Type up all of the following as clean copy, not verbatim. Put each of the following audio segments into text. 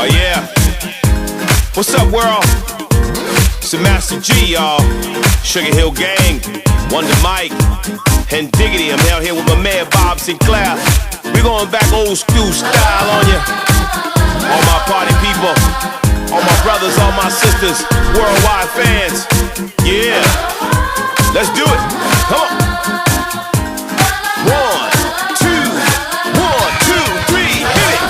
Oh yeah. What's up, world? It's the Master G, y'all. Sugar Hill Gang, Wonder Mike, and Diggity. I'm out here with my man Bob Sinclair. We going back old school style on you. All my party people, all my brothers, all my sisters, worldwide fans. Yeah. Let's do it. Come on. 1, 2, 1, 2, 3, hit it.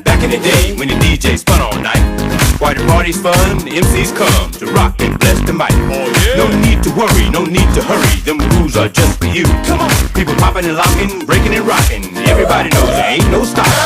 Back in the day when the DJ spun all night. Why the party's fun, the MCs come to rock and bless the mic. Oh, yeah. No need to worry, no need to hurry. Them rules are just for you. Come on, people popping and locking, breaking and rocking. Everybody knows there ain't no stopping.